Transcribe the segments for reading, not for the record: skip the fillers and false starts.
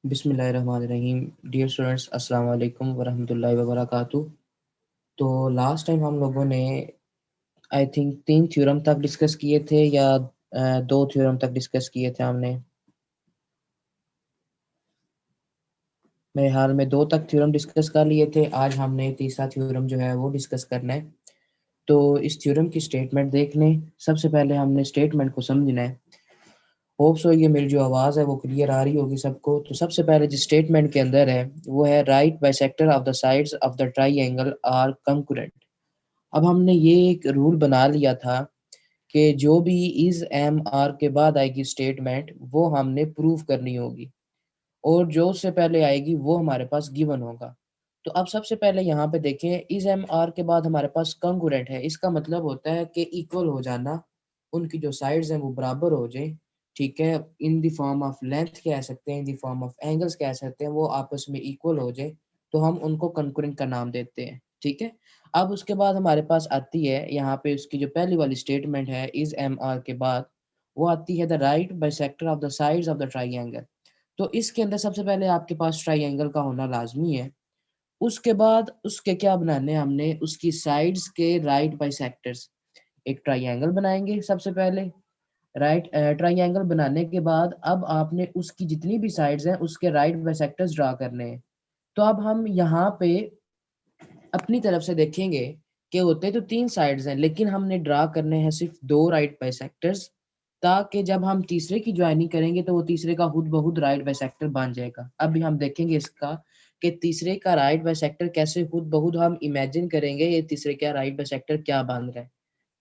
बिस्मिल्लाहिर्रहमानिर्रहीम। Dear students, अस्सलाम वालेकुम वरहमतुल्लाहि वबरकातुहू। तो लास्ट टाइम हम लोगों ने आई थिंक 3 थ्योरम तक डिस्कस किए थे या 2 थ्योरम तक डिस्कस किए थे हमने। मेरे ख्याल में 2 तक थ्योरम डिस्कस कर लिए थे। आज हमने तीसरा थ्योरम जो है वो डिस्कस करना है। तो इस थ्योरम की स्टेटमेंट देख लें। सबसे पहले हमने स्टेटमेंट को समझना है। होप सो ये मेरी जो आवाज़ है वो क्लियर आ रही होगी सबको। तो सबसे पहले जिस स्टेटमेंट के अंदर है वो है right bisector of the sides of the triangle are concurrent. अब हमने ये एक रूल बना लिया था कि जो भी इज एम आर के बाद आएगी स्टेटमेंट वो हमने प्रूव करनी होगी, और जो उससे पहले आएगी वो हमारे पास गिवन होगा। तो अब सबसे पहले यहाँ पे देखें, इज एम आर के बाद हमारे पास कंकरेंट है। इसका मतलब होता है कि इक्वल हो जाना, उनकी जो साइड्स हैं वो बराबर हो जाए। ठीक है, in the form of length कह सकते हैं, in the form of angles कह सकते हैं, वो आपस में इक्वल हो जाए तो हम उनको कंकरेंट का नाम देते हैं। ठीक है, अब उसके बाद हमारे पास आती है यहाँ पे उसकी जो पहली वाली स्टेटमेंट है इज एम आर के बाद, वो आती है the right bisector of the sides of the triangle. तो इसके अंदर सबसे पहले आपके पास ट्राइएंगल का होना लाजमी है। उसके बाद उसके क्या बनाने हैं हमने, उसकी साइड्स के राइट बाइसेक्टर्स। एक ट्राइएंगल बनाएंगे सबसे पहले। राइट ट्राइएंगल बनाने के बाद अब आपने उसकी जितनी भी साइड्स हैं उसके राइट बाइसेक्टर्स ड्रा करने हैं। तो अब हम यहाँ पे अपनी तरफ से देखेंगे कि होते तो 3 साइड्स हैं, लेकिन हमने ड्रा करने हैं सिर्फ 2 राइट बाइसेक्टर्स, ताकि जब हम तीसरे की ज्वाइनिंग करेंगे तो वो तीसरे का खुद ब खुद राइट बाइसेक्टर बन जाएगा। अभी हम देखेंगे इसका कि तीसरे का राइट बाइसेक्टर कैसे खुद ब खुद हम इमेजिन करेंगे, ये तीसरे का राइट बाइसेक्टर क्या बन रहा है।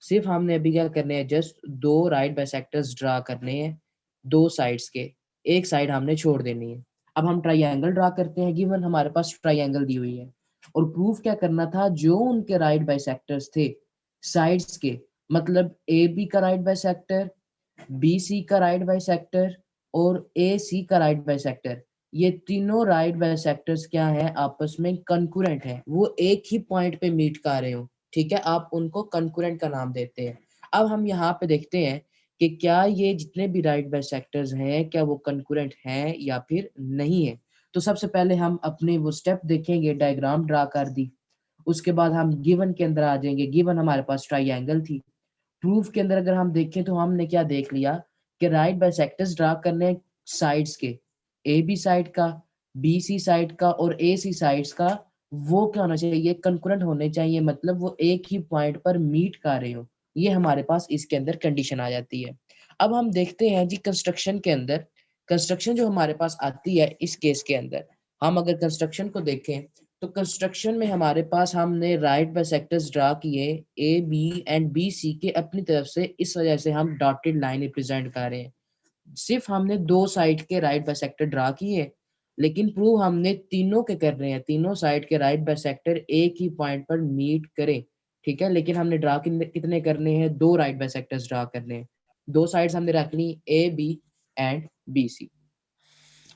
सिर्फ हमने अभी क्या करने हैं, जस्ट 2 राइट बाइसेक्टर्स ड्रा करने हैं, 2 साइड्स के, एक साइड हमने छोड़ देनी है। अब हम ट्राइएंगल ड्रा करते हैं। गिवन हमारे पास ट्राइएंगल दी हुई है और प्रूफ क्या करना था, जो उनके राइट बाइसेक्टर्स थे साइड्स के, मतलब ए बी का राइट बाइसेक्टर, बी सी का राइट बाइसेक्टर और ए सी का राइट बाइसेक्टर, ये तीनों राइट बाइसेक्टर्स क्या है, आपस में कंकरेंट है, वो एक ही पॉइंट पे मीट कर रहे हो। ठीक है, आप उनको कंकरेंट का नाम देते हैं। अब हम यहाँ पे देखते हैं कि क्या ये जितने भी राइट बाइसेक्टर्स हैं क्या वो कंकरेंट हैं या फिर नहीं है। तो सबसे पहले हम अपने वो स्टेप देखेंगे, डायग्राम ड्रा कर दी। उसके बाद हम गिवन के अंदर आ जाएंगे। गिवन हमारे पास ट्राइएंगल थी। प्रूफ के अंदर अगर हम देखें तो हमने क्या देख लिया कि राइट बाइसेक्टर्स ड्रा करने साइड्स के, ए बी साइड का, बी सी साइड का और ए सी साइड्स का, वो क्या होना चाहिए, कंकरेंट होने चाहिए, मतलब वो एक ही पॉइंट पर मीट कर रहे हो। ये हमारे पास इसके अंदर कंडीशन आ जाती है। अब हम देखते हैं जी कंस्ट्रक्शन के अंदर, कंस्ट्रक्शन जो हमारे पास आती है इस केस के अंदर, हम अगर कंस्ट्रक्शन को देखें तो कंस्ट्रक्शन में हमारे पास हमने राइट बाइसेक्टर्स ड्रा किए A B and B C के अपनी तरफ से, इस वजह से हम डॉटेड लाइन रिप्रेजेंट कर रहे हैं। सिर्फ हमने 2 साइड के राइट बाइसेक्टर ड्रा किए, लेकिन प्रूव हमने तीनों के कर रहे हैं, तीनों साइड के राइट बाइसेक्टर एक ही पॉइंट पर मीट करें। ठीक है, लेकिन हमने ड्रा कितने करने हैं, 2 राइट बाइसेक्टर्स ड्रा करने हैं। 2 साइड्स हमने रख ली A B and B C.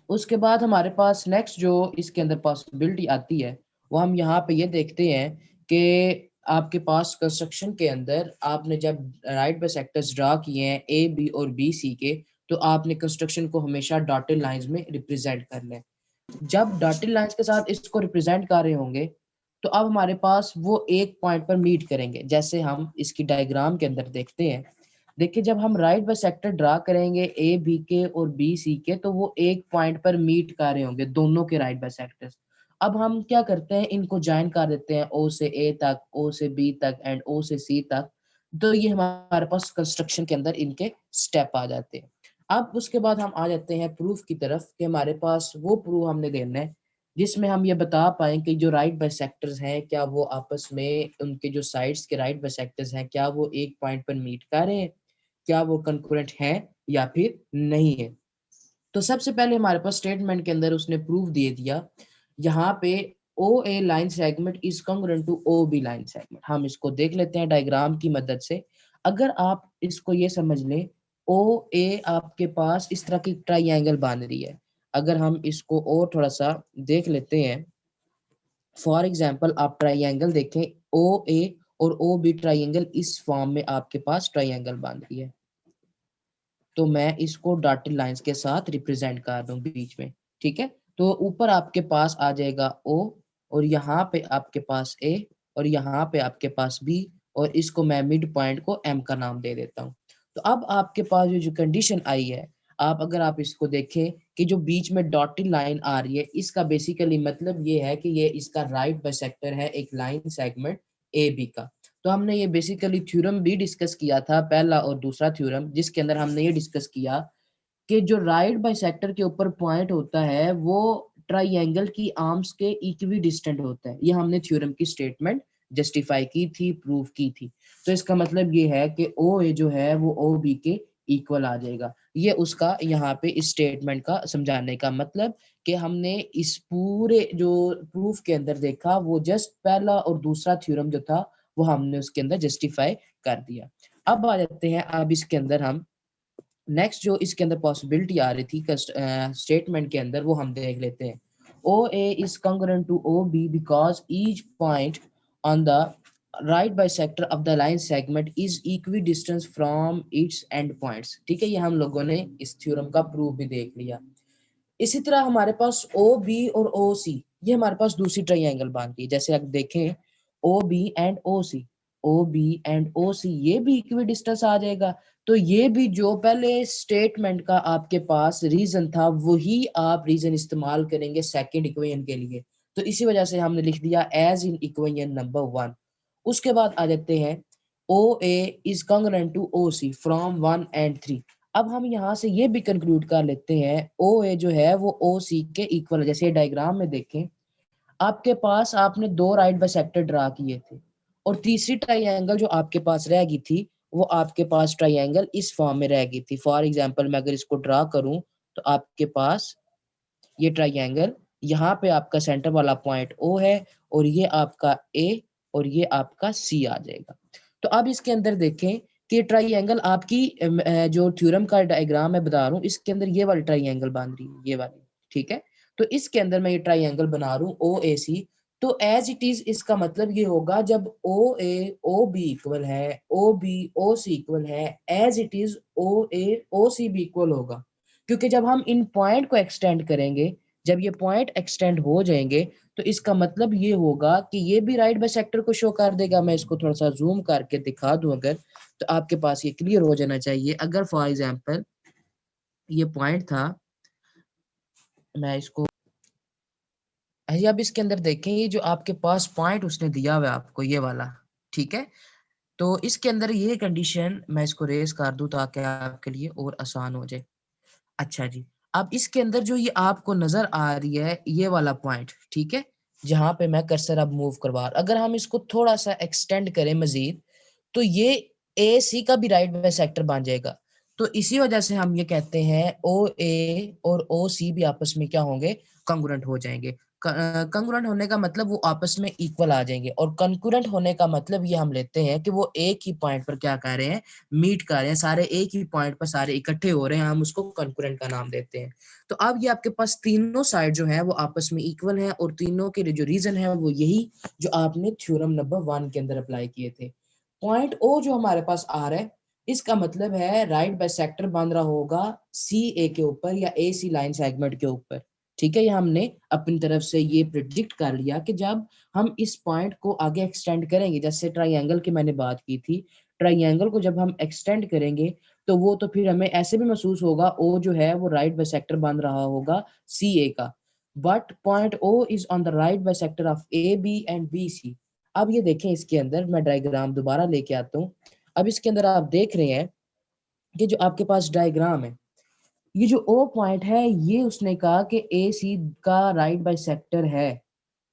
उसके बाद हमारे पास नेक्स्ट जो इसके अंदर पॉसिबिलिटी आती है वो हम यहाँ पे ये देखते हैं कि आपके पास कंस्ट्रक्शन के अंदर आपने जब राइट बाइसेक्टर्स ड्रा किए हैं ए बी और बी सी के, तो आपने कंस्ट्रक्शन को हमेशा डॉटेड लाइंस में रिप्रेजेंट करना है। जब डॉटेड लाइंस के साथ इसको रिप्रेजेंट कर रहे होंगे तो अब हमारे पास वो एक पॉइंट पर मीट करेंगे, जैसे हम इसकी डायग्राम के अंदर देखते हैं। देखिए, जब हम राइट बाइसेक्टर ड्रा करेंगे ए बी के और बी सी के, तो वो एक पॉइंट पर मीट कर रहे होंगे दोनों के राइट बाइसेक्टर्स। अब हम क्या करते हैं, इनको ज्वाइन कर देते हैं ओ से ए तक, ओ से बी तक एंड ओ से सी तक। तो ये हमारे पास कंस्ट्रक्शन के अंदर इनके स्टेप आ जाते हैं। अब उसके बाद हम आ जाते हैं प्रूफ की तरफ कि हमारे पास वो प्रूफ हमने देना है जिसमें हम ये बता पाए कि जो राइट बाइसेक्टर्स हैं क्या वो आपस में, उनके जो साइड्स के राइट बाइसेक्टर्स हैं क्या वो एक पॉइंट पर मीट कर रहे हैं, क्या वो कंकरेंट है या फिर नहीं है। तो सबसे पहले हमारे पास स्टेटमेंट के अंदर उसने प्रूफ दे दिया यहाँ पे, O A line segment is congruent to O B line segment. हम इसको देख लेते हैं डायग्राम की मदद से। अगर आप इसको ये समझ लें, ओ ए आपके पास इस तरह की ट्राइएंगल बन रही है। अगर हम इसको और थोड़ा सा देख लेते हैं, फॉर एग्जांपल आप ट्राइएंगल देखें, ओ ए और ओ बी ट्राइएंगल इस फॉर्म में आपके पास ट्राइएंगल बन रही है। तो मैं इसको डॉटेड लाइंस के साथ रिप्रेजेंट कर दूं बीच में। ठीक है। तो ऊपर आपके पास आ जाएगा O, और यहाँ पे आपके पास A, और यहाँ पे आपके पास B, और इसको मैं मिड पॉइंट को M का नाम दे देता हूँ। तो अब आपके पास जो कंडीशन आई है, अगर आप इसको देखें कि जो बीच में डॉटेड लाइन आ रही है, इसका बेसिकली मतलब ये है कि ये इसका राइट बाइसेक्टर है एक लाइन सेगमेंट AB का। तो हमने ये बेसिकली थ्योरम भी डिस्कस किया था, पहला और दूसरा थ्योरम, जिसके अंदर हमने ये डिस्कस किया कि जो राइट बाइसेक्टर के ऊपर पॉइंट होता है वो ट्राइएंगल की आर्म्स के इक्वी डिस्टेंट होता है। ये हमने थ्योरम की स्टेटमेंट जस्टिफाई की थी, प्रूव की थी। तो इसका मतलब ये है कि ओ ए जो है वो ओ बी के इक्वल आ जाएगा। ये उसका यहाँ पे इस स्टेटमेंट का समझाने का मतलब कि हमने इस पूरे जो प्रूफ के अंदर देखा वो जस्ट पहला और दूसरा थ्योरम जो था वो हमने उसके अंदर जस्टिफाई कर दिया। अब आ जाते हैं, अब इसके अंदर हम नेक्स्ट जो इसके अंदर पॉसिबिलिटी आ रही थी स्टेटमेंट के अंदर, वो हम देख लेते हैं। O A is congruent to O B because each point on the right bisector of the line segment is equi distance from its end points. ठीक है, ये हम लोगों ने इस थ्योरम का प्रूफ भी देख लिया। इसी तरह हमारे पास ओ बी और ओ सी, ये हमारे पास दूसरी ट्राइंगल बन रही है। जैसे आप देखें O B and O C, O B and O C, ये भी इक्वी डिस्टेंस आ जाएगा। तो ये भी जो पहले स्टेटमेंट का आपके पास रीजन था वही आप रीजन इस्तेमाल करेंगे सेकंड इक्वेशन के लिए। तो इसी वजह से हमने लिख दिया एज इन इक्वेशन नंबर 1। उसके बाद आ जाते हैं O A is congruent to O C from 1 and 3। अब हम यहाँ से ये भी कंक्लूड कर लेते हैं ओ ए जो है वो ओ सी के इक्वल है। जैसे डायग्राम में देखें, आपके पास आपने दो राइट बाइसेक्टर ड्रा किए थे, और तीसरी ट्राइंगल जो आपके पास रह गई थी वो आपके पास ट्राइंगल इस फॉर्म में रह गई थी। फॉर एग्जांपल मैं अगर इसको ड्रा करूं तो आपके पास ये ट्राइंगल, यहाँ पे आपका सेंटर वाला पॉइंट O है, और ये आपका A, और ये आपका C आ जाएगा। तो अब इसके अंदर देखें कि ट्राइंगल आपकी जो थ्योरम का डायग्राम मैं बता रहा हूँ, इसके अंदर ये वाली ट्राइंगल बन रही है, ये वाली। ठीक है, तो इसके अंदर मैं ये ट्राइंगल बना रहा हूँ OAC। तो एज इट इज इसका मतलब ये होगा जब OA OB इक्वल है, OB OC इक्वल है, as it is OA OC भी इक्वल होगा। क्योंकि जब हम इन पॉइंट को एक्सटेंड करेंगे, जब ये पॉइंट एक्सटेंड हो जाएंगे, तो इसका मतलब ये होगा कि ये भी राइट बाइसेक्टर को शो कर देगा। मैं इसको थोड़ा सा जूम करके दिखा दूं अगर, तो आपके पास ये क्लियर हो जाना चाहिए। अगर फॉर एग्जांपल ये पॉइंट था, मैं इसको अब इसके अंदर देखें, ये जो आपके पास पॉइंट उसने दिया हुआ है आपको, ये वाला। ठीक है, तो इसके अंदर ये कंडीशन मैं इसको रेज कर दूं ताकि आपके लिए और आसान हो जाए। अच्छा जी, अब इसके अंदर जो ये आपको नजर आ रही है ये वाला पॉइंट, ठीक है, जहां पे मैं कर्सर अब मूव करवा, अगर हम इसको थोड़ा सा एक्सटेंड करें मजीद, तो ये ए सी का भी राइट बाइसेक्टर बन जाएगा। तो इसी वजह से हम ये कहते हैं ओ ए और ओ सी भी आपस में क्या होंगे, कंग्रुएंट हो जाएंगे। कंग्रुएंट होने का मतलब वो आपस में इक्वल आ जाएंगे, और कंकरेंट होने का मतलब ये हम लेते हैं कि वो एक ही पॉइंट पर क्या कर रहे हैं, मीट कर रहे हैं, सारे एक ही पॉइंट पर सारे इकट्ठे हो रहे हैं, हम उसको कंकरेंट का नाम देते हैं। तो अब ये आपके पास तीनों साइड जो है वो आपस में इक्वल है, और तीनों के जो रीजन है वो यही जो आपने थ्योरम नंबर 1 के अंदर अप्लाई किए थे। पॉइंट ओ जो हमारे पास आ रहा है, इसका मतलब है राइट बाइसेक्टर बन रहा होगा सी ए के ऊपर या ए सी लाइन सेगमेंट के ऊपर। ठीक है, ये हमने अपनी तरफ से ये प्रिडिक्ट कर लिया कि जब हम इस पॉइंट को आगे एक्सटेंड करेंगे, जैसे ट्राइंगल की मैंने बात की थी, ट्राइंगल को जब हम एक्सटेंड करेंगे तो वो तो फिर हमें ऐसे भी महसूस होगा ओ जो है वो राइट बाइसेक्टर बन रहा होगा सी ए का। But point O is on the right bisector of A B and B C. अब ये देखें, इसके अंदर मैं डायग्राम दोबारा लेके आता हूँ। अब इसके अंदर आप देख रहे हैं कि जो आपके पास डायग्राम है, ये जो ओ पॉइंट है ये उसने कहा कि ए सी का राइट बाइसेक्टर है,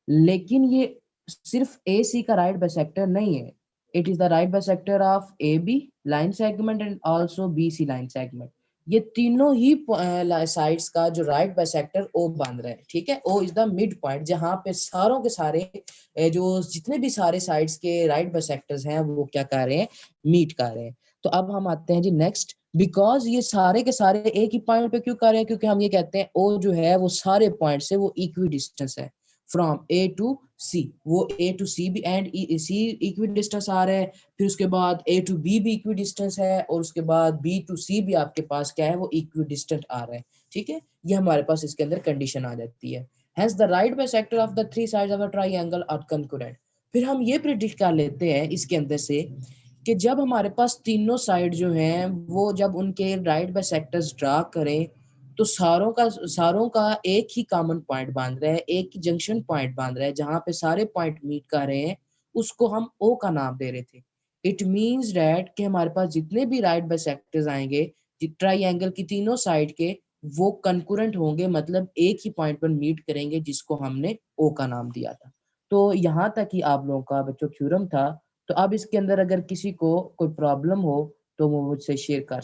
लेकिन ये सिर्फ ए सी का राइट बाइसेक्टर नहीं है, it is the right bisector of A B line segment and also B C line segment. ये तीनों ही साइड्स का जो राइट बाइसेक्टर ओ बन रहा है। ठीक है, O is the mid point जहां पे सारों के सारे जो जितने भी सारे साइड्स के राइट बाइसेक्टर्स हैं वो क्या कर रहे हैं, मीट कर रहे हैं। तो अब हम आते हैं जी नेक्स्ट, बिकॉज ये सारे के सारे एक ही पॉइंट पे क्यों कर रहे हैं, क्योंकि हम ये कहते हैं ओ जो है वो सारे पॉइंट से वो इक्वी डिस्टेंस है फ्रॉम ए टू सी। वो ए टू सी भी एंड सी इक्वी डिस्टेंस आ रहा है, फिर उसके बाद ए टू बी भी इक्वी डिस्टेंस है, और उसके बाद बी टू सी भी आपके पास क्या है, वो इक्वी डिस्टेंट आ रहा है। ठीक है, ये हमारे पास इसके अंदर कंडीशन आ जाती है। Hence the right bisector of the three sides of a triangle are concurrent। फिर हम ये प्रिडिक्ट कर लेते हैं इसके अंदर से कि जब हमारे पास तीनों साइड जो हैं वो जब उनके राइट बाइसेक्टर्स ड्रा करें तो सारों का एक ही कॉमन पॉइंट बांध रहा है, एक ही जंक्शन पॉइंट बांध रहा है, जहां पे सारे पॉइंट मीट कर रहे हैं, उसको हम ओ का नाम दे रहे थे। इट मींस दैट कि हमारे पास जितने भी राइट बाइसेक्टर्स आएंगे ट्राइंगल की तीनों साइड के, वो कंकरेंट होंगे, मतलब एक ही पॉइंट पर मीट करेंगे, जिसको हमने ओ का नाम दिया था। तो यहाँ तक ही आप लोगों का बच्चों थ्योरम था। तो अब इसके अंदर अगर किसी को कोई प्रॉब्लम हो तो वो मुझसे शेयर कर